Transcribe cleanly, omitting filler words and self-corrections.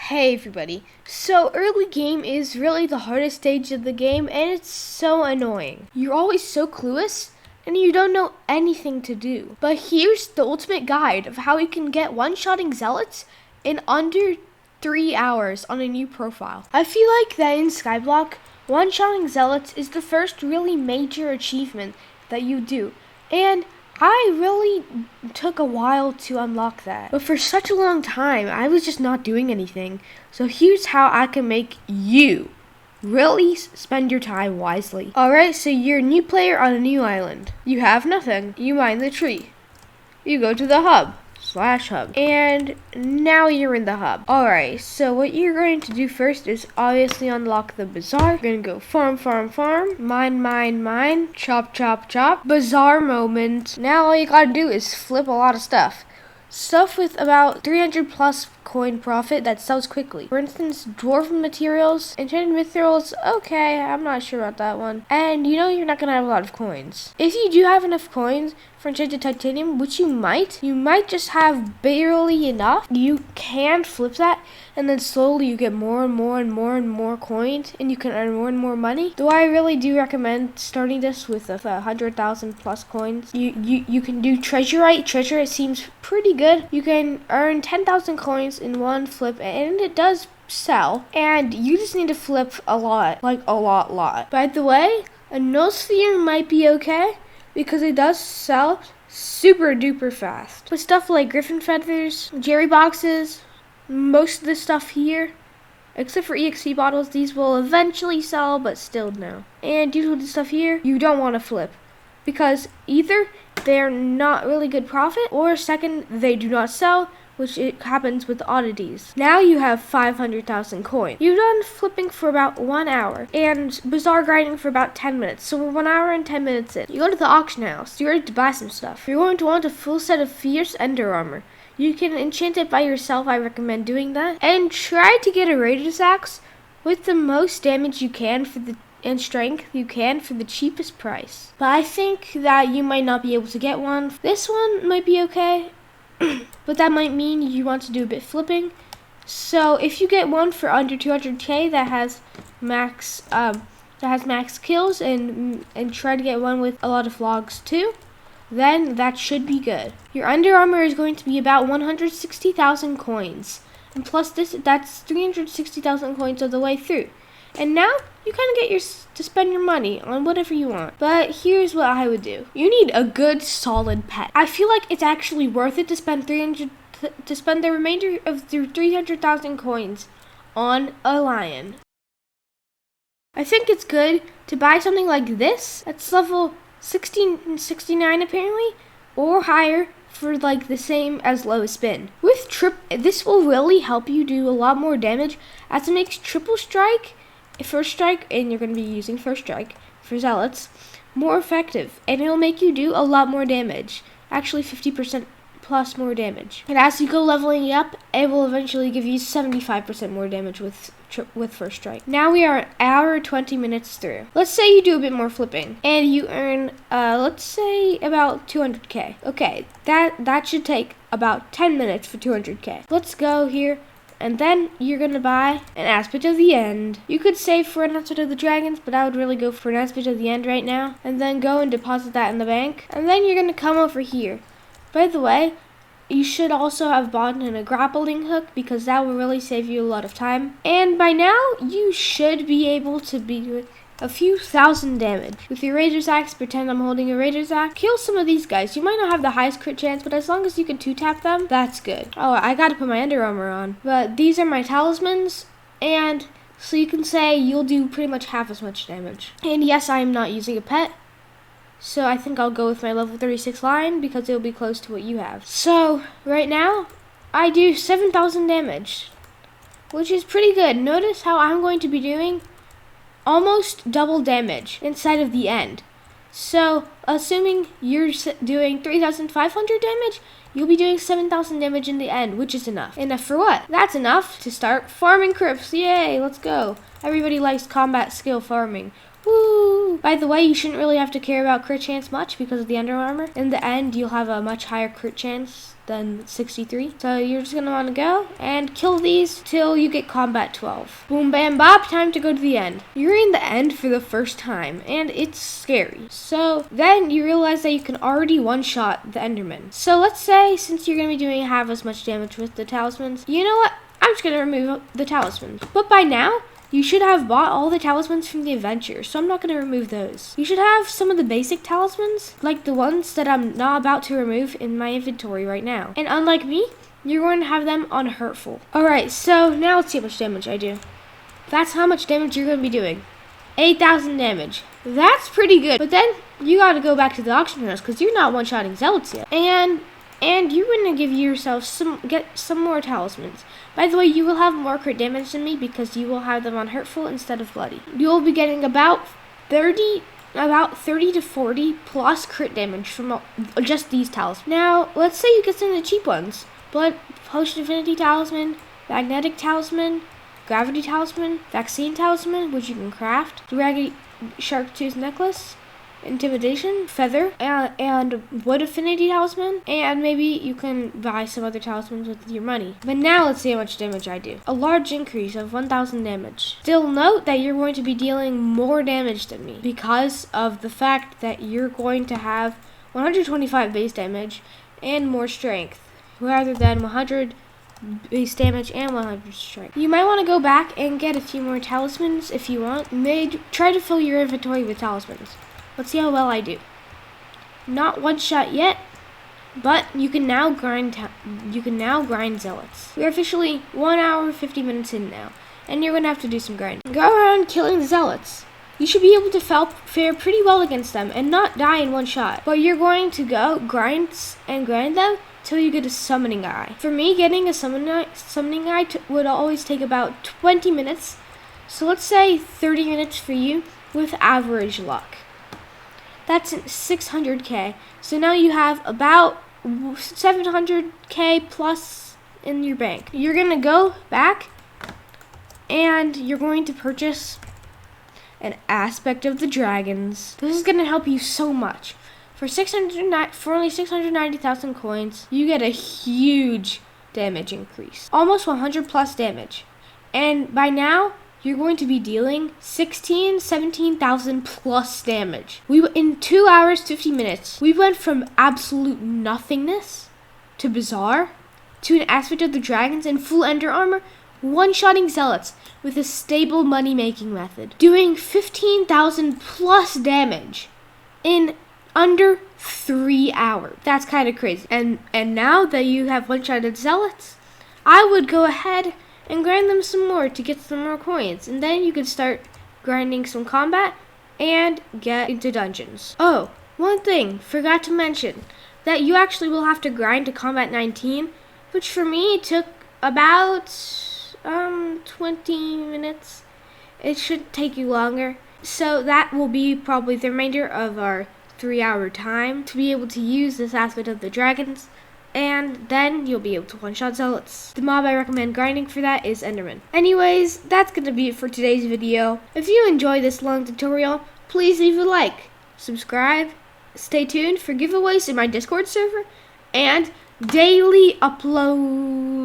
Hey everybody, so early game is really the hardest stage of the game and it's so annoying. You're always so clueless and you don't know anything to do. But here's the ultimate guide of how you can get one-shotting Zealots in under 3 hours on a new profile. I feel like that in Skyblock, one-shotting Zealots is the first really major achievement that you do. And I really took a while to unlock that. But for such a long time, I was just not doing anything. So here's how I can make you really spend your time wisely. Alright, so you're a new player on a new island. You have nothing. You mine the tree. You go to the hub. /hub. And now you're in the hub. Alright, so what you're going to do first is obviously unlock the bazaar. You're going to go farm, mine, chop. Bazaar moment. Now all you gotta do is flip a lot of stuff. Stuff with about 300 plus coin profit that sells quickly. For instance, dwarven materials, enchanted materials, okay, I'm not sure about that one. And you know you're not gonna have a lot of coins. If you do have enough coins for enchanted titanium, which you might just have barely enough, you can flip that and then slowly you get more and more coins and you can earn more and more money. Though I really do recommend starting this with 100,000 plus coins. You can do treasurite. Treasurite seems pretty good. You can earn 10,000 coins in one flip and it does sell. And you just need to flip a lot, like a lot. By the way, a Nosphere might be okay because it does sell super duper fast. With stuff like griffin feathers, jerry boxes, most of the stuff here, except for EXP bottles, these will eventually sell, but still no. And usually the stuff here, you don't want to flip. Because either they're not really good profit, or second, they do not sell, which it happens with oddities. Now you have 500,000 coins. You've done flipping for about 1 hour, and bazaar grinding for about 10 minutes. So we're 1 hour and 10 minutes in. You go to the auction house. You're ready to buy some stuff. You're going to want a full set of fierce ender armor. You can enchant it by yourself, I recommend doing that. And try to get a Raider's Axe with the most damage you can and strength you can for the cheapest price. But I think that you might not be able to get one. This one might be okay, but that might mean you want to do a bit flipping. So if you get one for under 200k that has max kills and try to get one with a lot of logs too, then that should be good. Your Under Armor is going to be about 160,000 coins. And plus that's 360,000 coins all the way through. And now you kind of get to spend your money on whatever you want. But here's what I would do. You need a good solid pet. I feel like it's actually worth it to spend the remainder of the 300,000 coins on a lion. I think it's good to buy something like this. That's level 69 apparently, or higher for like the same as lowest spin. With this will really help you do a lot more damage as it makes triple strike, first strike, and you're going to be using first strike for Zealots, more effective, and it'll make you do a lot more damage, actually 50% plus more damage. And as you go leveling up, it will eventually give you 75% more damage with first strike. Now we are an hour 20 minutes through. Let's say you do a bit more flipping and you earn let's say about 200k. Okay, that should take about 10 minutes for 200k. Let's go here. And then you're gonna buy an aspect of the end. You could save for an aspect of the dragons, but I would really go for an aspect of the end right now. And then go and deposit that in the bank. And then you're gonna come over here. By the way, you should also have bought in a grappling hook because that will really save you a lot of time. And by now, you should be able to be a few thousand damage. With your Raider's Axe, pretend I'm holding a Raider's Axe. Kill some of these guys. You might not have the highest crit chance, but as long as you can 2-tap them, that's good. Oh, I gotta put my Under Armor on. But these are my talismans, and so you can say you'll do pretty much half as much damage. And yes, I am not using a pet. So I think I'll go with my level 36 lion because it'll be close to what you have. So right now, I do 7,000 damage, which is pretty good. Notice how I'm going to be doing almost double damage inside of the end. So assuming you're doing 3,500 damage, you'll be doing 7,000 damage in the end, which is enough. Enough for what? That's enough to start farming crypts. Yay, let's go. Everybody likes combat skill farming. Woo! By the way, you shouldn't really have to care about crit chance much because of the Under Armor. In the end, you'll have a much higher crit chance then 63. So you're just gonna want to go and kill these till you get combat 12. Boom, bam, bop, time to go to the end. You're in the end for the first time, and it's scary. So then you realize that you can already one-shot the Enderman. So let's say, since you're gonna be doing half as much damage with the talismans, you know what? I'm just gonna remove the talismans. But by now, you should have bought all the talismans from the adventure, so I'm not going to remove those. You should have some of the basic talismans, like the ones that I'm not about to remove in my inventory right now. And unlike me, you're going to have them on hurtful. Alright, so now let's see how much damage I do. That's how much damage you're going to be doing. 8,000 damage. That's pretty good. But then you got to go back to the auction house because you're not one-shotting Zealots yet. And you're going to give yourself get some more talismans. By the way, you will have more crit damage than me because you will have them on hurtful instead of bloody. You will be getting about 30 to 40 plus crit damage from just these talismans. Now, let's say you get some of the cheap ones. Blood Potion Affinity Talisman, Magnetic Talisman, Gravity Talisman, Vaccine Talisman, which you can craft, Raggedy Shark Tooth Necklace, Intimidation, Feather, and Wood Affinity Talisman, and maybe you can buy some other talismans with your money. But now let's see how much damage I do. A large increase of 1,000 damage. Still note that you're going to be dealing more damage than me because of the fact that you're going to have 125 base damage and more strength rather than 100 base damage and 100 strength. You might want to go back and get a few more talismans if you want. Try to fill your inventory with talismans. Let's see how well I do. Not one shot yet, but you can now grind Zealots. We're officially 1 hour 50 minutes in now, and you're gonna have to do some grinding. Go around killing the Zealots. You should be able to fare pretty well against them and not die in one shot. But you're going to go grind them till you get a summoning eye. For me, getting a summoning eye would always take about 20 minutes. So let's say 30 minutes for you with average luck. That's 600k. So now you have about 700k plus in your bank. You're going to go back and you're going to purchase an aspect of the dragons. This is going to help you so much. For only 690,000 coins, you get a huge damage increase. Almost 100 plus damage. And by now, you're going to be dealing 17,000 plus damage. In 2 hours, 50 minutes, we went from absolute nothingness to bizarre to an aspect of the dragons in full ender armor, one-shotting Zealots with a stable money-making method, doing 15,000 plus damage in under 3 hours. That's kind of crazy. And now that you have one-shotted Zealots, I would go ahead and grind them some more to get some more coins. And then you can start grinding some combat and get into dungeons. Oh, one thing, forgot to mention, that you actually will have to grind to combat 19, which for me took about 20 minutes. It should take you longer. So that will be probably the remainder of our 3-hour time to be able to use this aspect of the dragons. And then you'll be able to one-shot Zealots. The mob I recommend grinding for that is Enderman. Anyways, that's going to be it for today's video. If you enjoyed this long tutorial, please leave a like, subscribe, stay tuned for giveaways in my Discord server, and daily uploads.